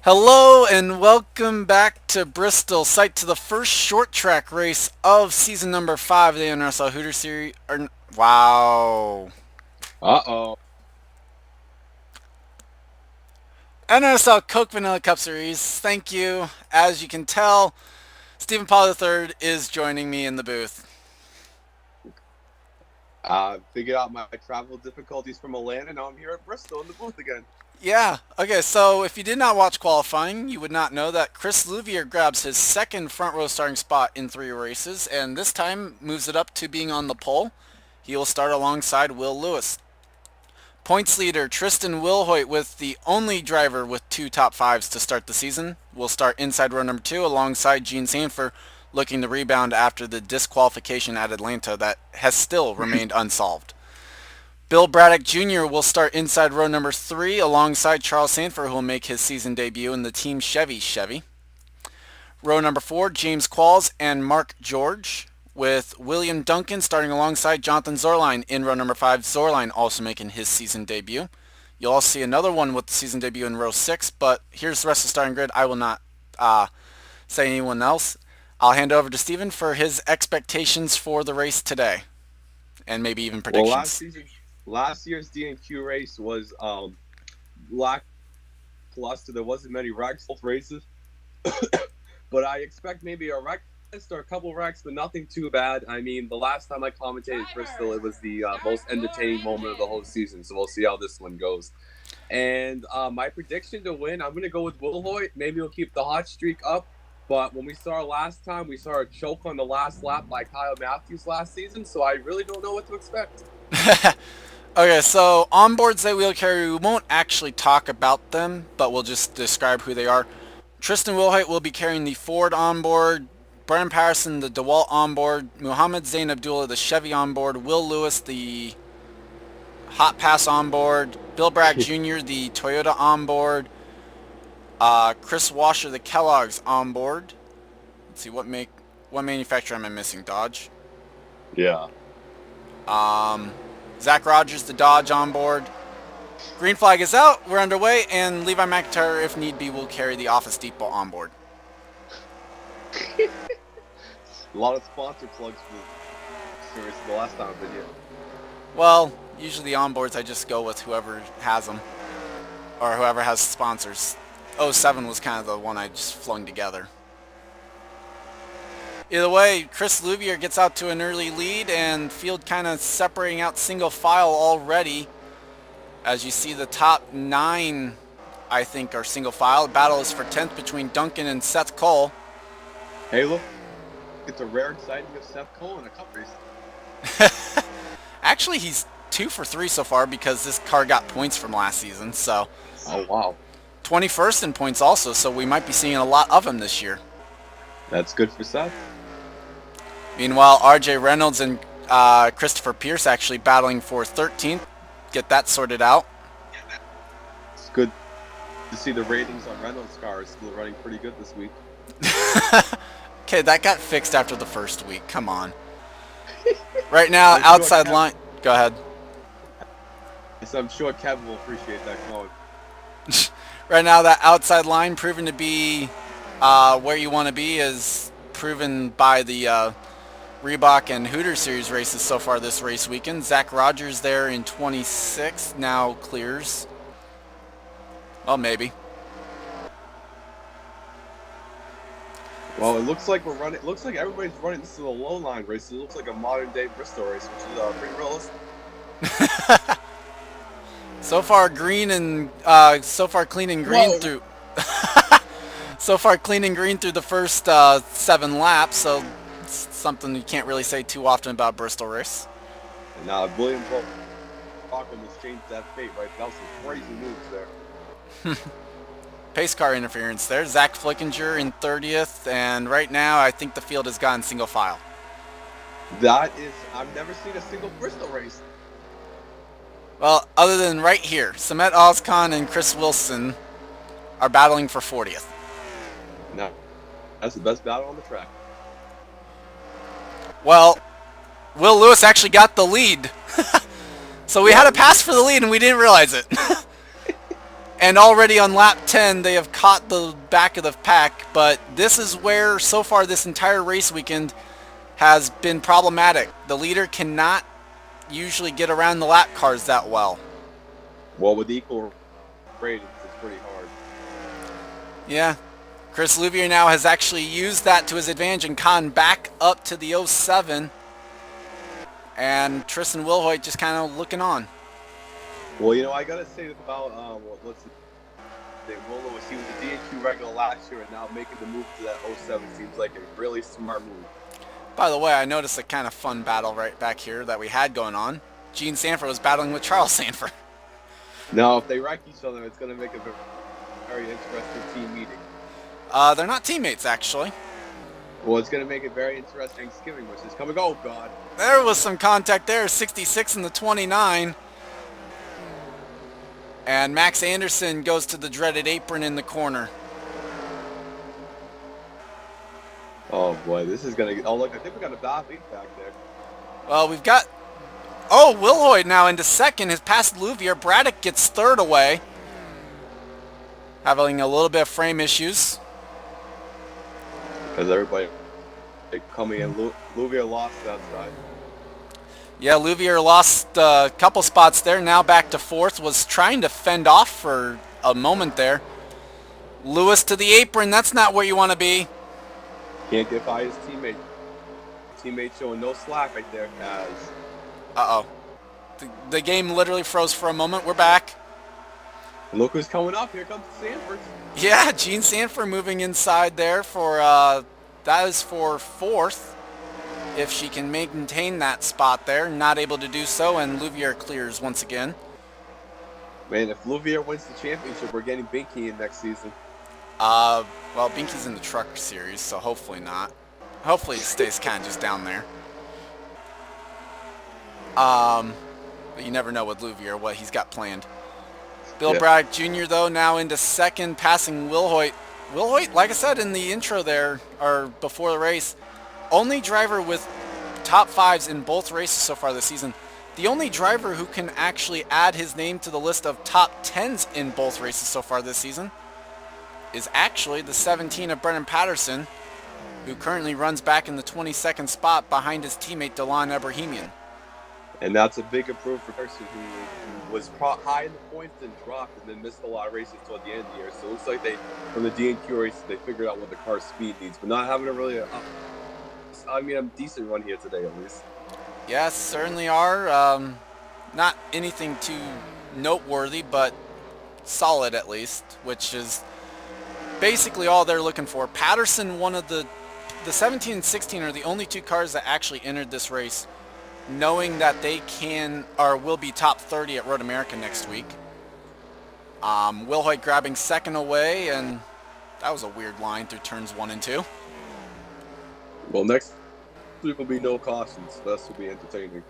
Hello and welcome back to Bristol, site to the first short track race of season number 5 of the NRSL Hooter Series. Wow. Uh-oh. NRSL Coke Vanilla Cup Series. Thank you. As you can tell, Stephen Paul III is joining me in the booth. Figured out my travel difficulties from Atlanta, and now I'm here at Bristol in the booth again. Yeah, okay, so if you did not watch qualifying, you would not know that Chris Louvier grabs his second front row starting spot in 3 races, and this time moves it up to being on the pole. He will start alongside Will Lewis. Points leader Tristan Wilhoit, with the only driver with 2 top 5s to start the season, will start inside row number 2 alongside Gene Sanford, looking to rebound after the disqualification at Atlanta that has still remained unsolved. Bill Braddock Jr. will start inside row number 3 alongside Charles Sanford, who will make his season debut in the Team Chevy. Row number 4, James Qualls and Mark George, with William Duncan starting alongside Jonathan Zorline in row number 5. Zorline also making his season debut. You'll also see another one with the season debut in row 6, but here's the rest of the starting grid. I will not say anyone else. I'll hand it over to Steven for his expectations for the race today, and maybe even Well, predictions. last year's DNQ race was lackluster. There wasn't many wrecks both races, but I expect maybe a wreck or a couple wrecks, but nothing too bad. I mean, the last time I commentated Bristol, it was the most entertaining moment of the whole season. So we'll see how this one goes. And my prediction to win, I'm going to go with Will Hoyt. Maybe we'll keep the hot streak up. But when we saw last time, we saw a choke on the last lap by Kyle Matthews last season. So I really don't know what to expect. Okay, so onboards that we'll carry, we won't actually talk about them, but we'll just describe who they are. Tristan Wilhoit will be carrying the Ford onboard, Brian Patterson the DeWalt onboard, Muhammad Zain Abdullah the Chevy onboard, Will Lewis the Hot Pass onboard, Bill Bragg Jr. the Toyota onboard, Chris Washer the Kellogg's onboard. Let's see, what manufacturer am I missing? Dodge. Yeah. Zach Rogers the Dodge onboard. Green flag is out. We're underway, and Levi McIntyre, if need be, will carry the Office Depot onboard. A lot of sponsor plugs for the series the last time I did here. Well, usually the onboards I just go with whoever has them, or whoever has sponsors. 07 was kind of the one I just flung together. Either way, Chris Louvier gets out to an early lead, and field kind of separating out single file already. As you see, the top 9, I think, are single file. The battle is for 10th between Duncan and Seth Cole. Hey, look. It's a rare sighting of Seth Cole in a cup race. Actually, he's 2 for 3 so far because this car got points from last season. So, Oh, wow. 21st in points also, so we might be seeing a lot of him this year. That's good for Seth. Meanwhile, RJ Reynolds and Christopher Pierce actually battling for 13th. Get that sorted out. It's good to see the ratings on Reynolds' car is still running pretty good this week. Okay, that got fixed after the first week. Come on. Right now, outside line. Go ahead. So I'm sure Kevin will appreciate that comment. Right now, that outside line proven to be where you want to be, is proven by the Reebok and Hooter Series races so far this race weekend. Zach Rogers there in 26th now clears. Well, maybe. Well, it looks like we're running. It looks like everybody's running. This is a low line race. It looks like a modern day Bristol race, which is pretty realistic. So far, clean and green through. So far, clean and green through the first 7 laps. So it's something you can't really say too often about Bristol race. And William Rock almost changed that fate, right? That was some crazy moves there. Pace car interference there. Zach Flickinger in 30th, and right now I think the field has gone single file. That is, I've never seen a single Bristol race. Well, other than right here, Samet Ozkan and Chris Wilson are battling for 40th. No, that's the best battle on the track. Well, Will Lewis actually got the lead. So we had a pass for the lead and we didn't realize it. And already on lap 10, they have caught the back of the pack, but this is where, so far this entire race weekend, has been problematic. The leader cannot usually get around the lap cars that well. Well, with equal ratings, it's pretty hard. Yeah. Chris Louvier now has actually used that to his advantage and caught back up to the 07. And Tristan Wilhoit just kind of looking on. Well, you know, I got to say about, what's the Will Lewis, he was a DNQ regular last year, and now making the move to that 07 seems like a really smart move. By the way, I noticed a kind of fun battle right back here that we had going on. Gene Sanford was battling with Charles Sanford. Now, if they wreck each other, it's going to make a very interesting team meeting. They're not teammates, actually. Well, it's going to make it very interesting Thanksgiving, which is coming. Oh, God. There was some contact there, 66 and the 29. And Max Anderson goes to the dreaded apron in the corner. Oh, boy, this is going to... Oh, look, I think we got a bad lead back there. Well, we've got... Oh, Wilhoit now into second. Has passed Louvier. Braddock gets third away. Having a little bit of frame issues. Because everybody coming in. Louvier lost that side. Yeah, Louvier lost a couple spots there. Now back to fourth. Was trying to fend off for a moment there. Lewis to the apron. That's not where you want to be. Can't get by his teammate. Teammate showing no slack right there. Uh-oh. The game literally froze for a moment. We're back. Look who's coming up. Here comes Sanford. Yeah, Gene Sanford moving inside there for, that is for fourth. If she can maintain that spot there, not able to do so, and Louvier clears once again. Man, if Louvier wins the championship, we're getting Binky in next season. Well, Binky's in the truck series, so hopefully not. Hopefully it stays kind of just down there. But you never know with Louvier what he's got planned. Bill Braddock Jr., though, now into second, passing Wilhoit. Wilhoit, like I said in the intro there, or before the race, only driver with top fives in both races so far this season. The only driver who can actually add his name to the list of top 10s in both races so far this season is actually the 17 of Brennan Patterson, who currently runs back in the 22nd spot behind his teammate Delon Ebrahimian. And that's a big improvement for Patterson, who was high in the points and dropped and then missed a lot of races toward the end of the year. So it looks like they, from the DNQ races, they figured out what the car's speed needs, but not having a really, a decent run here today at least. Yes, certainly are. Not anything too noteworthy, but solid at least, which is basically all they're looking for. Patterson, one of the 17 and 16 are the only two cars that actually entered this race, knowing that they can or will be top 30 at Road America next week. Wilhoit grabbing second away, and that was a weird line through turns 1 and 2. Well, next week will be no cautions. This will be entertaining.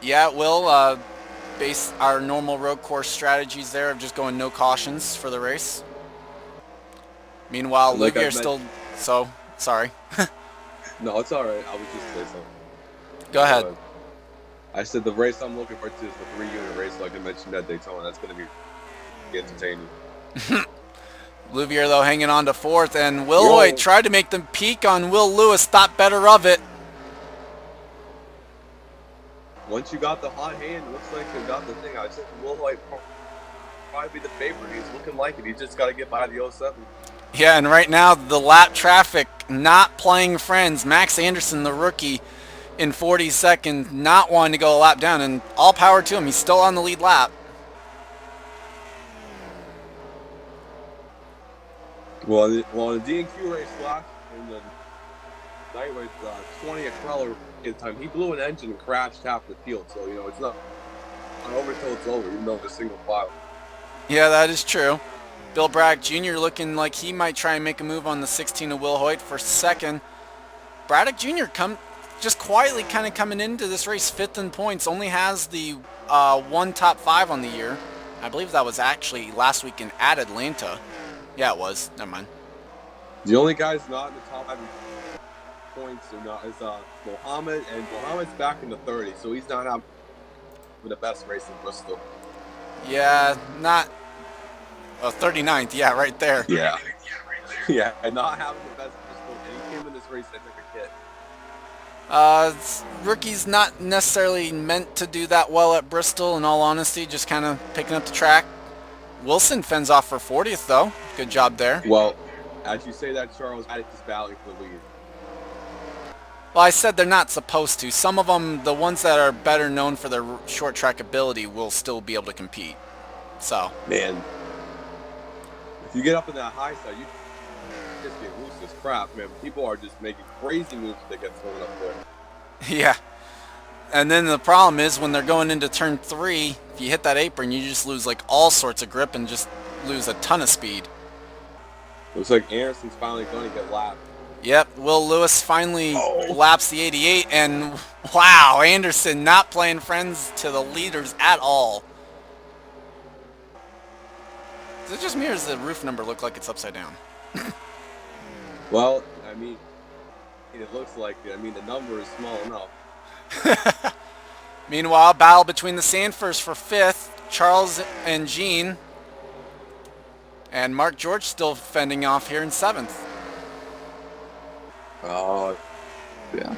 Yeah, it will. Base our normal road course strategies there of just going no cautions for the race. Meanwhile, like Louvier still... So, sorry. No, it's all right. I was just saying something. Go ahead. I said the race I'm looking for is the 3-unit race, like I mentioned at Daytona. That's going to be entertaining. Louvier, though, hanging on to fourth, and Wilhoit tried to make them peak on Will Lewis, thought better of it. Once you got the hot hand, it looks like you got the thing. I said Wilhoit probably be the favorite. He's looking like it. He just got to get by the 07. Yeah, and right now, the lap traffic not playing friends. Max Anderson, the rookie, in 42nd, not wanting to go a lap down, and all power to him. He's still on the lead lap. Well, in the DNQ race last in the night with 20 at Crawler at the time, he blew an engine and crashed half the field. So, you know, it's not over till it's over, even though it's a single file. Yeah, that is true. Bill Bragg Jr. looking like he might try and make a move on the 16 of Wilhoit for second. Braddock Jr. just quietly kind of coming into this race, 5th in points, only has the one top 5 on the year. I believe that was actually last week at Atlanta. Yeah, it was. Never mind. The only guys not in the top 5 points is Mohammed, and Mohammed's back in the 30s, so he's not having the best race in Bristol. Yeah, not 39th, yeah, right there. Yeah. Yeah, and not having the best Bristol, and he came in this race, I took a hit. Rookie's not necessarily meant to do that well at Bristol, in all honesty, just kind of picking up the track. Wilson fends off for 40th, though. Good job there. Well, as you say that, Charles, I just battling for the lead. Well, I said they're not supposed to. Some of them, the ones that are better known for their short track ability, will still be able to compete. So. Man, if you get up in that high side, you just get loose as crap, man. People are just making crazy moves that get thrown up there. Yeah. And then the problem is when they're going into turn 3, if you hit that apron, you just lose like all sorts of grip and just lose a ton of speed. Looks like Anderson's finally going to get lapped. Yep, Will Lewis finally laps the 88, and wow, Anderson not playing friends to the leaders at all. Is it just me or does the roof number look like it's upside down? Well, I mean, it looks like it. I mean, the number is small enough. Meanwhile, battle between the Sanfors for 5th, Charles and Gene. And Mark George still fending off here in 7th. Oh, yeah.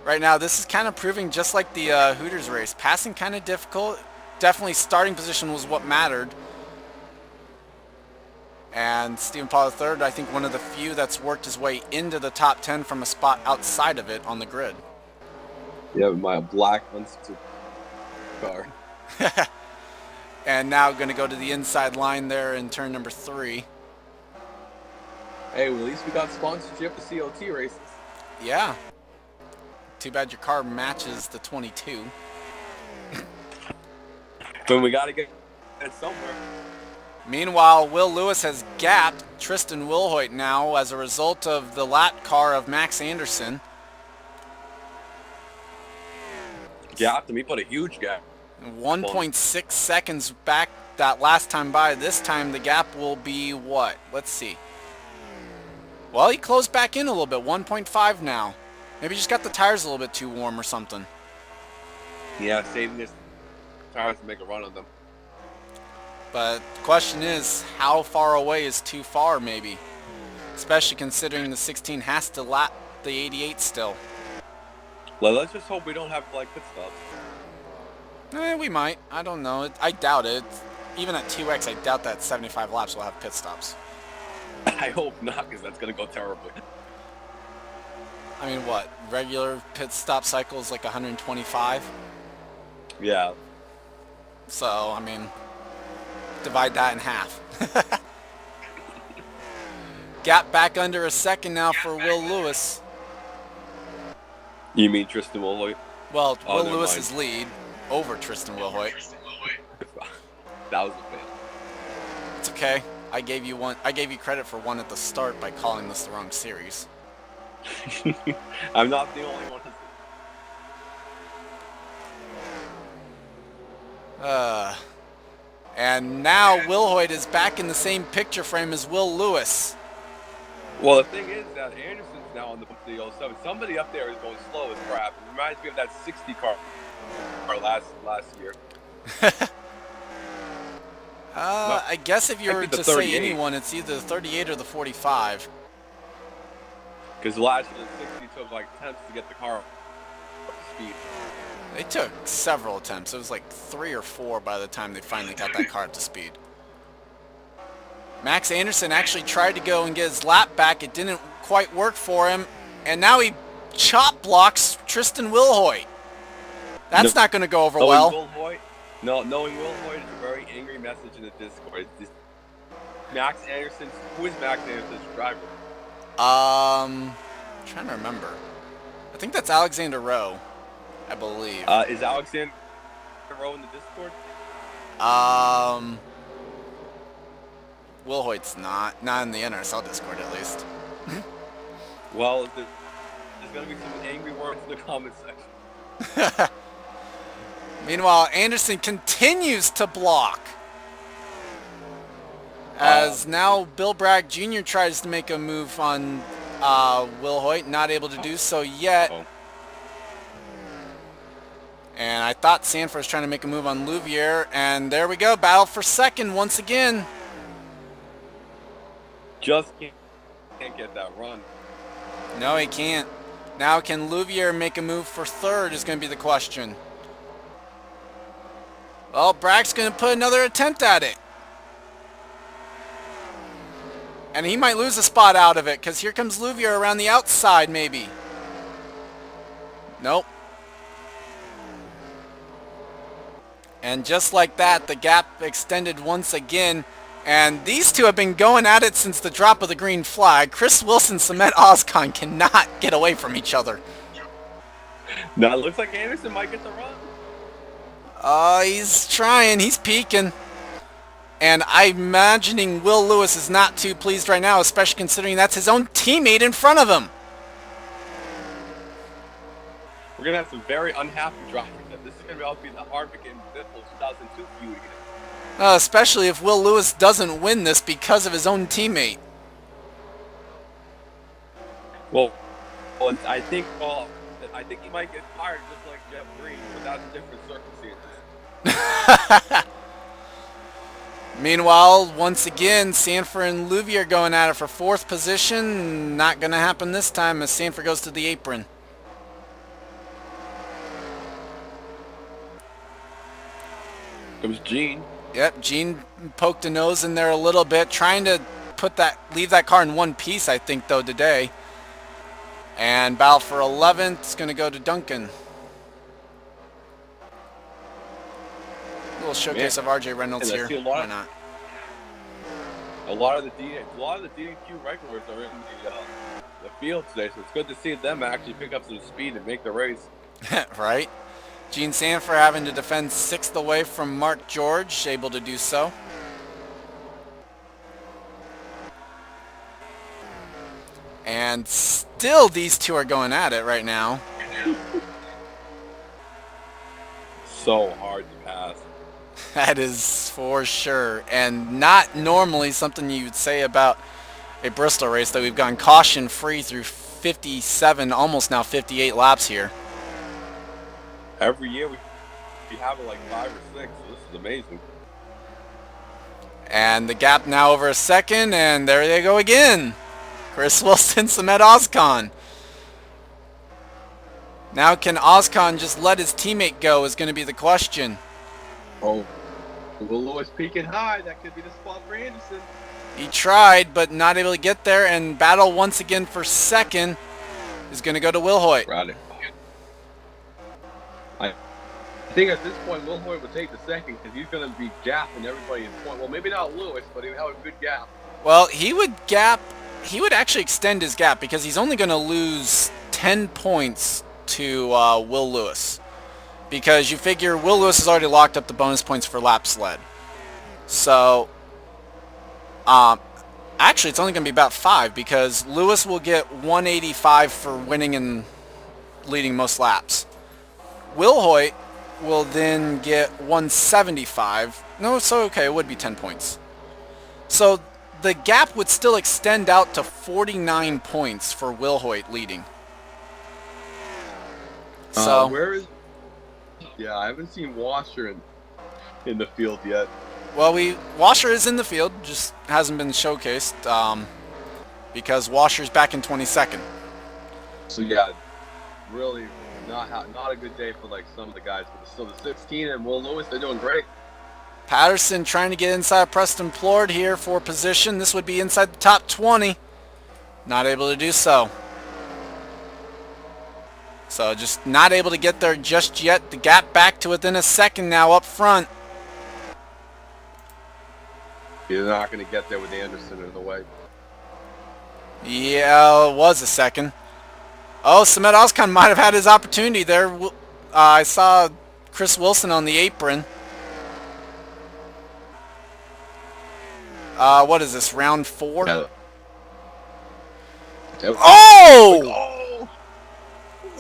Right now, this is kind of proving just like the Hooters race. Passing kind of difficult. Definitely starting position was what mattered. And Stephen Paul III, I think one of the few that's worked his way into the top 10 from a spot outside of it on the grid. Yeah, my black unsuited car. And now going to go to the inside line there in turn number 3. Hey, well, at least we got sponsorship of COT races. Yeah. Too bad your car matches the 22. But we got to get it somewhere. Meanwhile, Will Lewis has gapped Tristan Wilhoit now as a result of the lap car of Max Anderson. Gapped him. He put a huge gap. 1.6 seconds back that last time by. This time the gap will be what? Let's see. Well, he closed back in a little bit. 1.5 now. Maybe just got the tires a little bit too warm or something. Yeah, saving his tires to make a run on them. But the question is, how far away is too far, maybe? Especially considering the 16 has to lap the 88 still. Well, let's just hope we don't have, like, pit stops. We might. I don't know. I doubt it. Even at 2X, I doubt that 75 laps will have pit stops. I hope not, because that's going to go terribly. I mean, what? Regular pit stop cycle is like 125? Yeah. So, I mean, divide that in half. Gap back under a second now for Will Lewis. You mean Tristan Wilhoit? Well, Will Lewis's lead over Tristan Wilhoit. That was a fail. It's okay. I gave you credit for one at the start by calling this the wrong series. I'm not the only one. And now Wilhoit is back in the same picture frame as Will Lewis. Well, the thing is that Anderson's now on the 07. Somebody up there is going slow as crap. It reminds me of that 60 car last year. I guess if you were to say anyone, it's either the 38 or the 45. Because last year the 60 took like attempts to get the car up to speed. They took several attempts. It was like 3 or 4 by the time they finally got that car up to speed. Max Anderson actually tried to go and get his lap back. It didn't quite work for him. And now he chop blocks Tristan Wilhoit. That's not going to go over well. Knowing Wilhoit is a very angry message in the Discord. Max Anderson, who is Max Anderson's driver? I'm trying to remember. I think that's Alexander Rowe, I believe. Is Alexander Rowe in the Discord? Wilhoit's not in the NRSL Discord at least. Well, there's going to be some angry words in the comment section. Meanwhile, Anderson continues to block. As now Bill Bragg Jr. tries to make a move on Wilhoit, not able to do so yet. And I thought Sanford was trying to make a move on Louvier, and there we go, battle for second once again. Just can't get that run. No, he can't. Now can Louvier make a move for third is going to be the question. Well, Brack's going to put another attempt at it. And he might lose a spot out of it, because here comes Louvier around the outside, maybe. Nope. And just like that, the gap extended once again. And these two have been going at it since the drop of the green flag. Chris Wilson, Samet Ozkan cannot get away from each other. Now it looks like Anderson might get the run. He's trying. He's peeking. And I'm imagining Will Lewis is not too pleased right now, especially considering that's his own teammate in front of him. We're going to have some very unhappy drivers. This is going to be the Harvick and Bristol 2002 feud again. Especially if Will Lewis doesn't win this because of his own teammate. Well, I think he might get fired just like Jeff Green, but that's different circumstances. Meanwhile, once again, Sanford and Louvier going at it for fourth position. Not going to happen this time as Sanford goes to the apron. Comes Gene. Yep, Gene poked a nose in there a little bit, trying to leave that car in one piece, I think, though, today. And battle for 11th is going to go to Duncan. A little showcase of RJ Reynolds here. Why not? A lot of the DQ regulars are in the field today, so it's good to see them actually pick up some speed and make the race. Right? Gene Sanford having to defend 6th away from Mark George, able to do so. And still these two are going at it right now. So hard to pass. That is for sure. And not normally something you would say about a Bristol race that we've gone caution free through 57, almost now 58 laps here. Every year we have it like 5 or 6. So this is amazing. And the gap now over a second, and there they go again. Chris Wilson, Samet Ozkan. Now can Ozkan just let his teammate go is going to be the question. Oh, Will Lewis peaking high. That could be the spot for Anderson. He tried, but not able to get there, and battle once again for second is going to go to Will Hoyt. Got it. I think at this point, Will Hoyt would take the second because he's going to be gapping everybody in point. Well, maybe not Lewis, but he would have a good gap. Well, he would actually extend his gap because he's only going to lose 10 points to Will Lewis. Because you figure Will Lewis has already locked up the bonus points for laps led. So, actually it's only going to be about 5 because Lewis will get 185 for winning and leading most laps. Will Hoyt will then get 175. No, so okay, it would be 10 points. So the gap would still extend out to 49 points for Will Hoyt leading. So where is? Yeah, I haven't seen Washer in the field yet. Well, Washer is in the field, just hasn't been showcased because Washer's back in 22nd. So yeah, really not a good day for like some of the guys. But still, the 16 and Will Lewis, they're doing great. Patterson trying to get inside Preston Plord here for position. This would be inside the top 20. Not able to do so. So just not able to get there just yet. The gap back to within a second now up front. He's not going to get there with Anderson in the way. Yeah, it was a second. Oh, Samet Ozkan might have had his opportunity there. I saw Chris Wilson on the apron. What is this, round 4? Yeah. Oh!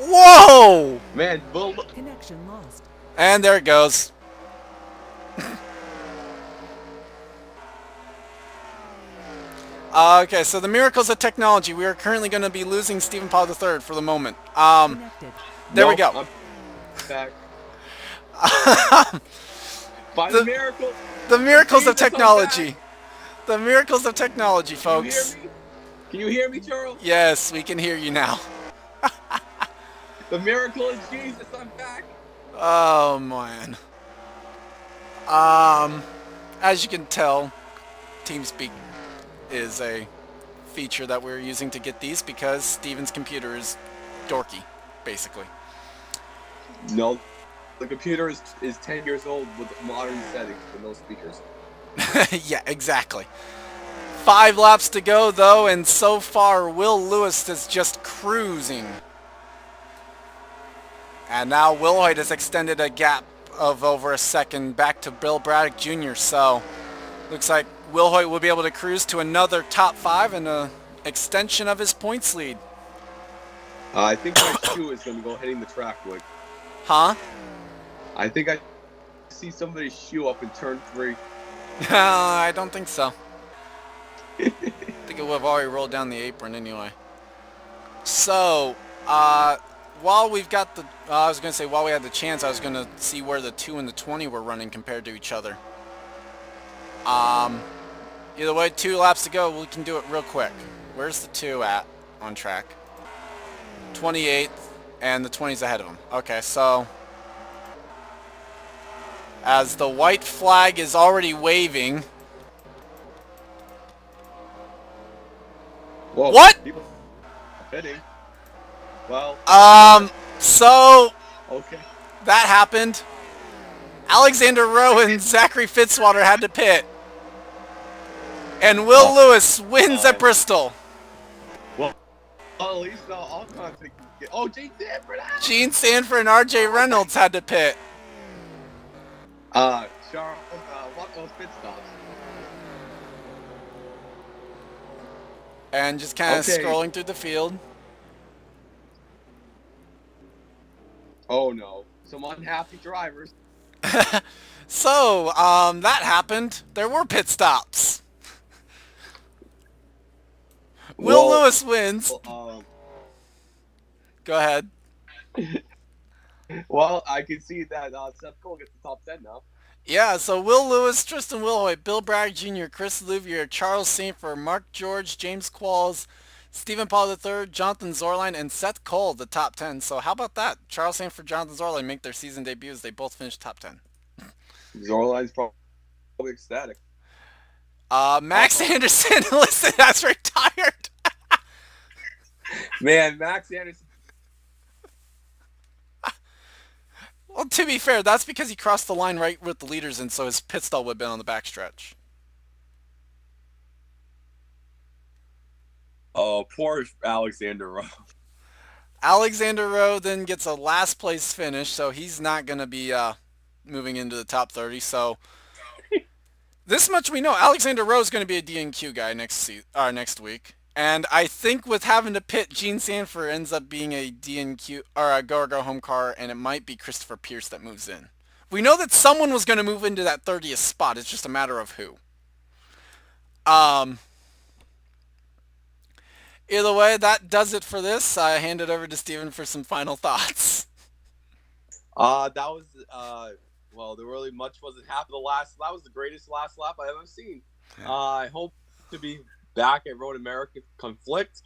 Whoa! Man, Connection lost. And there it goes. Okay, so the miracles of technology. We are currently going to be losing Stephen Paul III for the moment. There we go. I'm back. By the the miracle the of miracles of Jesus, I'm back. technology. The miracles of technology, Can you hear folks. me? Can you hear me, Charles? Yes, we can hear you now. The miracle of Jesus, I'm back. Oh man. Um, as you can tell, TeamSpeak is a feature that we're using to get these because Steven's computer is dorky, basically. No, the computer is 10 years old with modern settings with no speakers. Yeah, exactly. 5 laps to go though, and so far Will Lewis is just cruising. And now Wilhoit has extended a gap of over a second back to Bill Braddock Jr. So looks like Wilhoit will be able to cruise to another top 5 and an extension of his points lead. I think my shoe is going to go hitting the track, Wood. Huh? I think I see somebody's shoe up in turn 3. I don't think so. I think it would have already rolled down the apron anyway. So, while we've got the, I was going to say while we had the chance, I was going to see where the 2 and the 20 were running compared to each other. Either way, 2 laps to go, we can do it real quick. Where's the 2 at on track? 28th, and the 20's ahead of him. Okay, so as the white flag is already waving. Whoa, What? people hitting. Well. So Okay. that happened. Alexander Rowe and Zachary Fitzwater had to pit. And Will Lewis wins at Bristol. Well, at least all contact. Oh, Gene Sanford. Gene Sanford and RJ Reynolds had to pit. Charles, what those pit stops? And just kind of Okay. scrolling through the field. Oh no, some unhappy drivers. So, that happened. There were pit stops. Will Lewis wins. Go ahead. Well, I can see that Seth Cole gets the top 10 now. Yeah, so Will Lewis, Tristan Wilhoit, Bill Bragg Jr., Chris Louvier, Charles Sanford, Mark George, James Qualls, Stephen Paul III, Jonathan Zorline, and Seth Cole, the top 10. So how about that? Charles Sanford, Jonathan Zorline make their season debuts. They both finished top 10. Zorline's probably ecstatic. Max Anderson, listen, that's retired. Man, Max Anderson. Well, to be fair, that's because he crossed the line right with the leaders, and so his pit stall would have been on the backstretch. Oh, poor Alexander Rowe. Alexander Rowe then gets a last place finish, so he's not going to be moving into the top 30. So this much we know, Alexander Rowe is going to be a DNQ guy next week. And I think with having to pit, Gene Sanford ends up being a DNQ or a go home car, and it might be Christopher Pierce that moves in. We know that someone was going to move into that 30th spot. It's just a matter of who. Either way, that does it for this. I hand it over to Steven for some final thoughts. That was well, there really much wasn't happening. That was the greatest last lap I've ever seen. I hope to be back at Road America Conflict,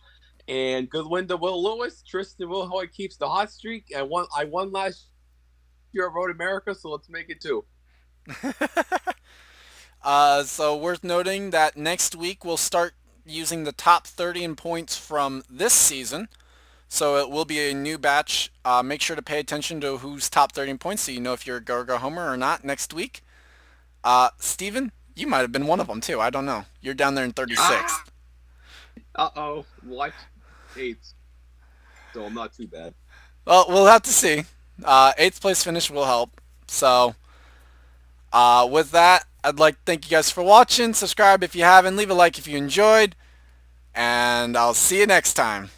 and good win to Will Lewis. Tristan Wilhoit keeps the hot streak. I won last year at Road America, so let's make it 2. So worth noting that next week we'll start using the top 30 in points from this season. So it will be a new batch. Make sure to pay attention to who's top 30 in points so you know if you're a Go Homer or not next week. Steven, you might have been one of them too. I don't know. You're down there in 36th. Uh-oh. What? 8th. So I'm not too bad. Well, we'll have to see. 8th place finish will help. So with that, I'd like to thank you guys for watching. Subscribe if you haven't. Leave a like if you enjoyed. And I'll see you next time.